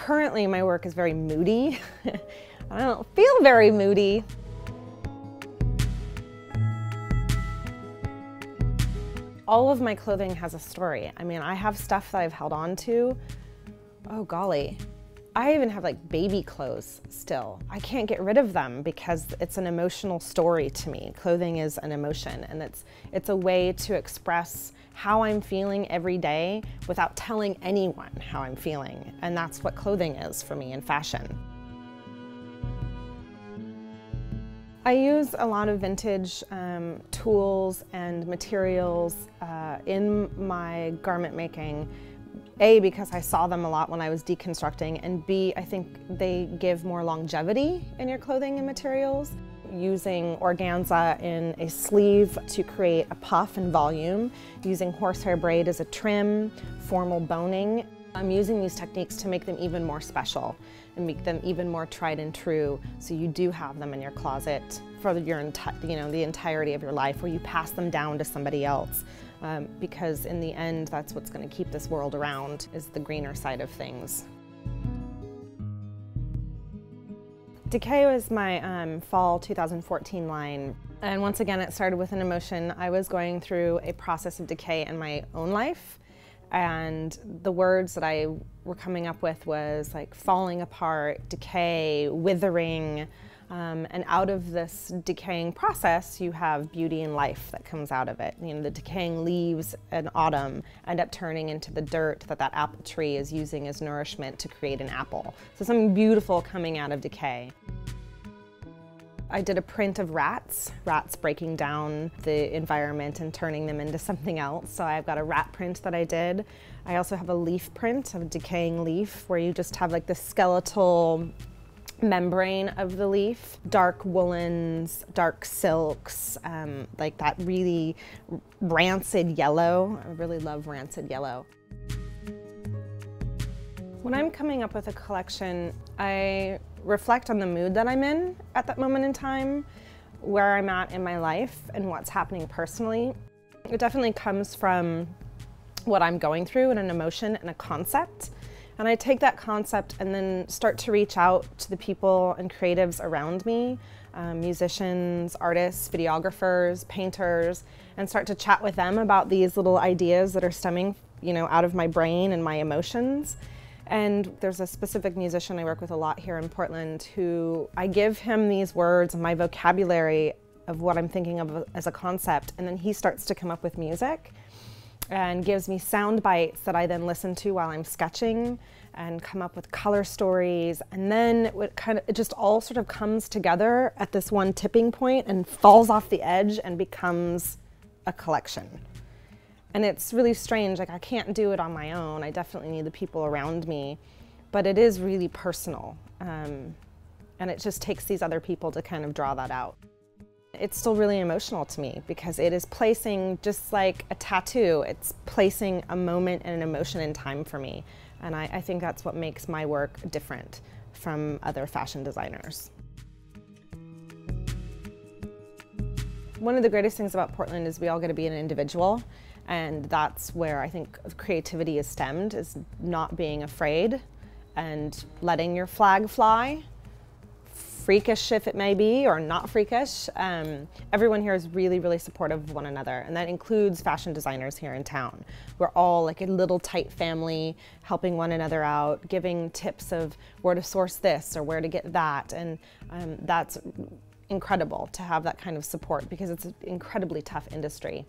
Currently, my work is very moody. I don't feel very moody. All of my clothing has a story. I mean, I have stuff that I've held on to. Oh golly. I even have like baby clothes still. I can't get rid of them because it's an emotional story to me. Clothing is an emotion, and it's a way to express how I'm feeling every day without telling anyone how I'm feeling. And that's what clothing is for me in fashion. I use a lot of vintage tools and materials in my garment making. A, because I saw them a lot when I was deconstructing, and B, I think they give more longevity in your clothing and materials. Using organza in a sleeve to create a puff and volume, using horsehair braid as a trim, formal boning. I'm using these techniques to make them even more special and make them even more tried and true, so you do have them in your closet for your the entirety of your life, or you pass them down to somebody else. Because in the end, that's what's going to keep this world around, is the greener side of things. Decay was my fall 2014 line, and once again it started with an emotion. I was going through a process of decay in my own life, and the words that I were coming up with was like falling apart, decay, withering. And out of this decaying process, you have beauty and life that comes out of it. You know, the decaying leaves in autumn end up turning into the dirt that apple tree is using as nourishment to create an apple. So something beautiful coming out of decay. I did a print of rats breaking down the environment and turning them into something else. So I've got a rat print that I did. I also have a leaf print of a decaying leaf where you just have like the skeletal membrane of the leaf, dark woolens, dark silks, like that really rancid yellow. I really love rancid yellow. When I'm coming up with a collection, I reflect on the mood that I'm in at that moment in time, where I'm at in my life and what's happening personally. It definitely comes from what I'm going through and an emotion and a concept. And I take that concept and then start to reach out to the people and creatives around me, musicians, artists, videographers, painters, and start to chat with them about these little ideas that are stemming, out of my brain and my emotions. And there's a specific musician I work with a lot here in Portland who I give him these words and my vocabulary of what I'm thinking of as a concept, and then he starts to come up with music and gives me sound bites that I then listen to while I'm sketching and come up with color stories. And then it just all sort of comes together at this one tipping point and falls off the edge and becomes a collection. And it's really strange, like I can't do it on my own. I definitely need the people around me, but it is really personal. And it just takes these other people to kind of draw that out. It's still really emotional to me because it is placing, just like a tattoo, it's placing a moment and an emotion in time for me. And I think that's what makes my work different from other fashion designers. One of the greatest things about Portland is we all get to be an individual, and that's where I think creativity is stemmed, is not being afraid and letting your flag fly. Freakish if it may be, or not freakish. Everyone here is really, really supportive of one another, and that includes fashion designers here in town. We're all like a little tight family, helping one another out, giving tips of where to source this or where to get that, and that's incredible to have that kind of support because it's an incredibly tough industry.